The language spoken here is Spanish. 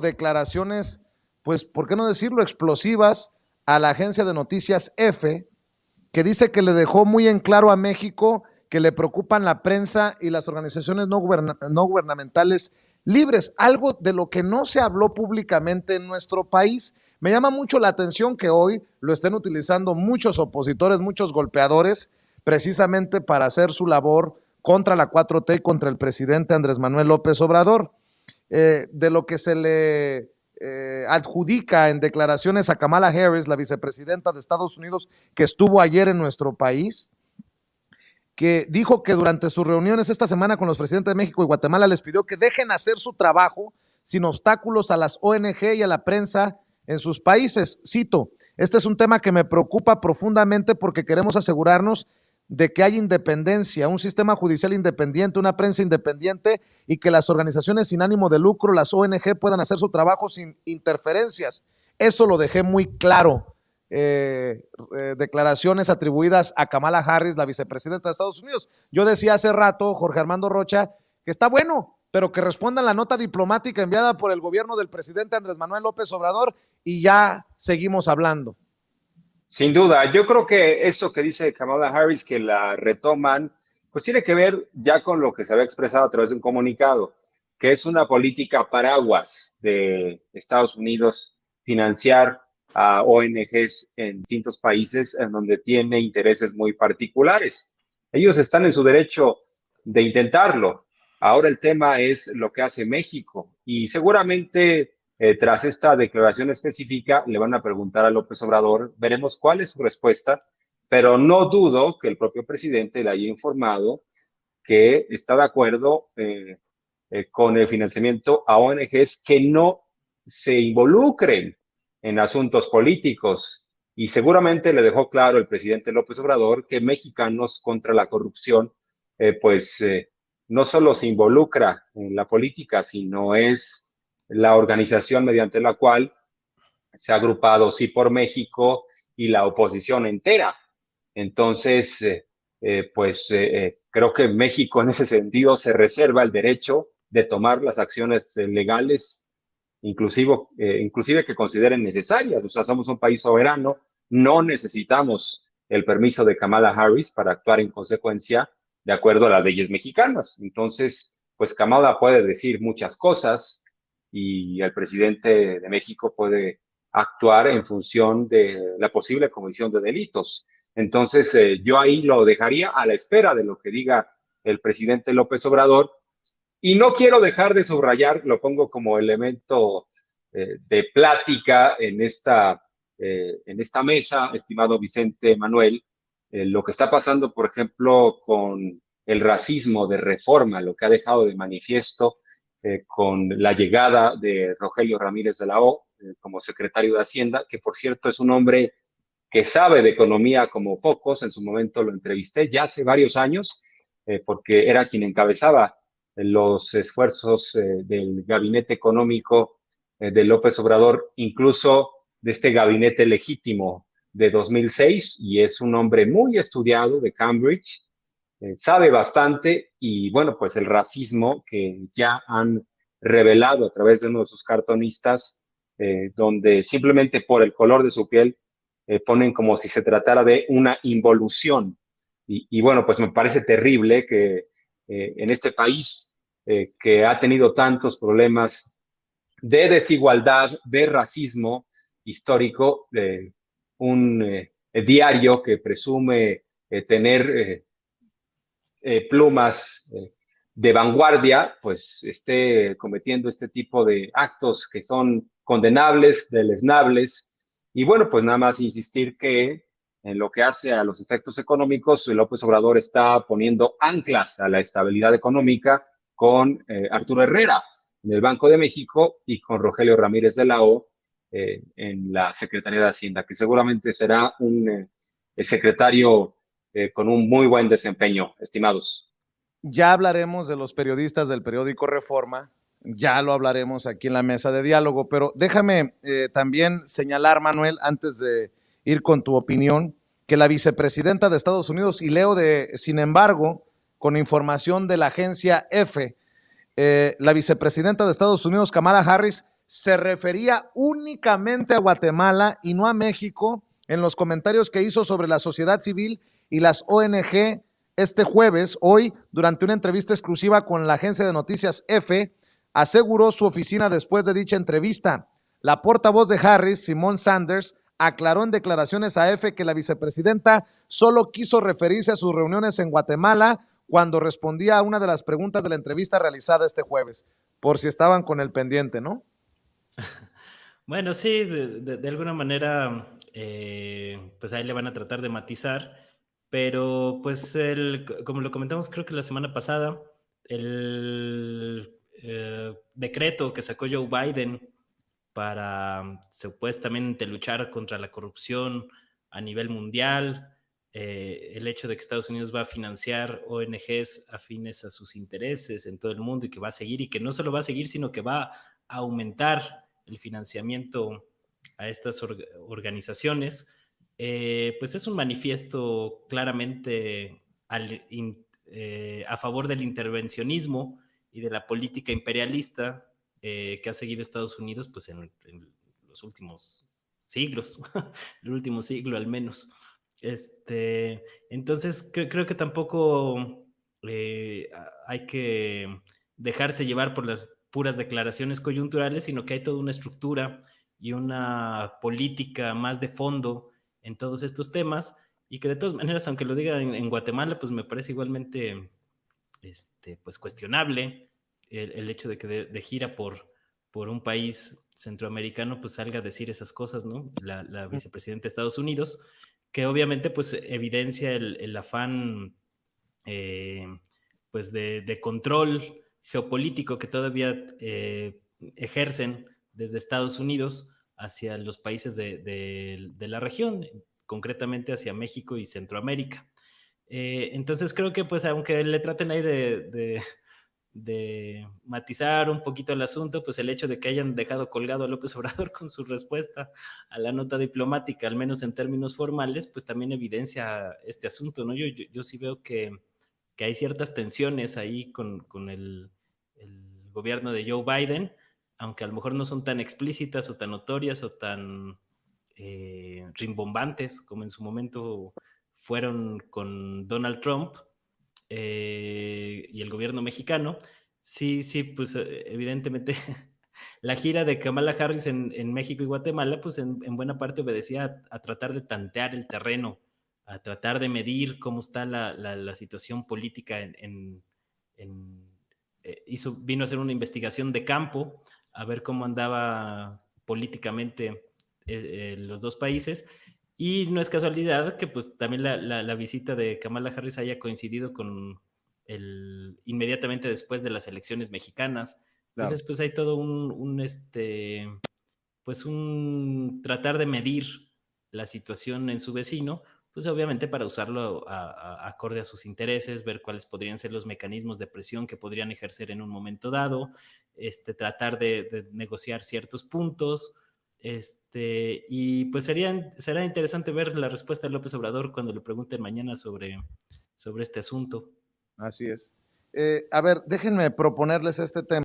declaraciones, pues, ¿por qué no decirlo?, explosivas a la agencia de noticias EFE, que dice que le dejó muy en claro a México que le preocupan la prensa y las organizaciones no gubernamentales libres, algo de lo que no se habló públicamente en nuestro país. Me llama mucho la atención que hoy lo estén utilizando muchos opositores, muchos golpeadores, precisamente para hacer su labor contra la 4T y contra el presidente Andrés Manuel López Obrador. De lo que se le adjudica en declaraciones a Kamala Harris, la vicepresidenta de Estados Unidos, que estuvo ayer en nuestro país, que dijo que durante sus reuniones esta semana con los presidentes de México y Guatemala les pidió que dejen hacer su trabajo sin obstáculos a las ONG y a la prensa en sus países. Cito: este es un tema que me preocupa profundamente porque queremos asegurarnos de que haya independencia, un sistema judicial independiente, una prensa independiente y que las organizaciones sin ánimo de lucro, las ONG, puedan hacer su trabajo sin interferencias. Eso lo dejé muy claro. Declaraciones atribuidas a Kamala Harris, la vicepresidenta de Estados Unidos. Yo decía hace rato, Jorge Armando Rocha, que está bueno, pero que respondan la nota diplomática enviada por el gobierno del presidente Andrés Manuel López Obrador y ya seguimos hablando. Sin duda, yo creo que eso que dice Kamala Harris, que la retoman, pues tiene que ver ya con lo que se había expresado a través de un comunicado, que es una política paraguas de Estados Unidos financiar a ONGs en distintos países en donde tiene intereses muy particulares. Ellos están en su derecho de intentarlo. Ahora el tema es lo que hace México y seguramente tras esta declaración específica le van a preguntar a López Obrador, veremos cuál es su respuesta, pero no dudo que el propio presidente le haya informado que está de acuerdo con el financiamiento a ONGs que no se involucren en asuntos políticos. Y seguramente le dejó claro el presidente López Obrador que Mexicanos contra la Corrupción, no solo se involucra en la política, sino es la organización mediante la cual se ha agrupado Sí por México y la oposición entera. Entonces, creo que México en ese sentido se reserva el derecho de tomar las acciones legales, inclusive que consideren necesarias. O sea, somos un país soberano, no necesitamos el permiso de Kamala Harris para actuar en consecuencia de acuerdo a las leyes mexicanas. Entonces, pues Kamala puede decir muchas cosas y el presidente de México puede actuar en función de la posible comisión de delitos. Entonces, yo ahí lo dejaría a la espera de lo que diga el presidente López Obrador. Y no quiero dejar de subrayar, lo pongo como elemento de plática en esta mesa, estimado Vicente Manuel, lo que está pasando, por ejemplo, con el racismo de Reforma, lo que ha dejado de manifiesto con la llegada de Rogelio Ramírez de la O como secretario de Hacienda, que por cierto es un hombre que sabe de economía como pocos. En su momento lo entrevisté ya hace varios años, porque era quien encabezaba los esfuerzos del gabinete económico de López Obrador, incluso de este gabinete legítimo de 2006, y es un hombre muy estudiado de Cambridge, sabe bastante, y bueno, pues el racismo que ya han revelado a través de uno de sus cartonistas, donde simplemente por el color de su piel ponen como si se tratara de una involución. Y bueno, pues me parece terrible que en este país que ha tenido tantos problemas de desigualdad, de racismo histórico, un diario que presume tener plumas de vanguardia, pues esté cometiendo este tipo de actos que son condenables, deleznables. Y bueno, pues nada más insistir que en lo que hace a los efectos económicos, López Obrador está poniendo anclas a la estabilidad económica con Arturo Herrera en el Banco de México y con Rogelio Ramírez de la O en la Secretaría de Hacienda, que seguramente será un secretario con un muy buen desempeño, estimados. Ya hablaremos de los periodistas del periódico Reforma, ya lo hablaremos aquí en la mesa de diálogo, pero déjame también señalar, Manuel, antes de ir con tu opinión, que la vicepresidenta de Estados Unidos, y leo sin embargo, con información de la agencia EFE, la vicepresidenta de Estados Unidos, Kamala Harris, se refería únicamente a Guatemala y no a México en los comentarios que hizo sobre la sociedad civil y las ONG este jueves. Hoy, durante una entrevista exclusiva con la agencia de noticias EFE, aseguró su oficina después de dicha entrevista. La portavoz de Harris, Simone Sanders, aclaró en declaraciones a EFE que la vicepresidenta solo quiso referirse a sus reuniones en Guatemala cuando respondía a una de las preguntas de la entrevista realizada este jueves, por si estaban con el pendiente, ¿no? Bueno, sí, de alguna manera, pues ahí le van a tratar de matizar, pero pues como lo comentamos creo que la semana pasada, el decreto que sacó Joe Biden para supuestamente luchar contra la corrupción a nivel mundial, el hecho de que Estados Unidos va a financiar ONGs afines a sus intereses en todo el mundo y que va a seguir, y que no solo va a seguir, sino que va a aumentar el financiamiento a estas organizaciones, pues es un manifiesto claramente a favor del intervencionismo y de la política imperialista que ha seguido Estados Unidos pues en los últimos siglos, el último siglo al menos. Entonces creo que tampoco hay que dejarse llevar por las puras declaraciones coyunturales, sino que hay toda una estructura y una política más de fondo en todos estos temas, y que de todas maneras, aunque lo diga en Guatemala, pues me parece igualmente pues cuestionable el hecho de que de gira por un país centroamericano pues salga a decir esas cosas, ¿no? La vicepresidenta de Estados Unidos, que obviamente pues evidencia el afán pues de control geopolítico que todavía ejercen desde Estados Unidos hacia los países de la región, concretamente hacia México y Centroamérica. Entonces creo que pues aunque le traten ahí de matizar un poquito el asunto, pues el hecho de que hayan dejado colgado a López Obrador con su respuesta a la nota diplomática, al menos en términos formales, pues también evidencia este asunto, ¿no? Yo sí veo que hay ciertas tensiones ahí con el gobierno de Joe Biden, aunque a lo mejor no son tan explícitas o tan notorias o tan rimbombantes como en su momento fueron con Donald Trump y el gobierno mexicano. Sí, sí, pues evidentemente la gira de Kamala Harris en México y Guatemala, pues en buena parte obedecía a tratar de tantear el terreno, a tratar de medir cómo está la situación política vino a hacer una investigación de campo, a ver cómo andaba políticamente los dos países. Y no es casualidad que pues también la visita de Kamala Harris haya coincidido con inmediatamente después de las elecciones mexicanas. Entonces, claro, pues hay todo pues un tratar de medir la situación en su vecino, pues obviamente para usarlo acorde a sus intereses, ver cuáles podrían ser los mecanismos de presión que podrían ejercer en un momento dado, tratar de negociar ciertos puntos, y pues será interesante ver la respuesta de López Obrador cuando le pregunten mañana sobre este asunto. Así es. A ver, déjenme proponerles este tema.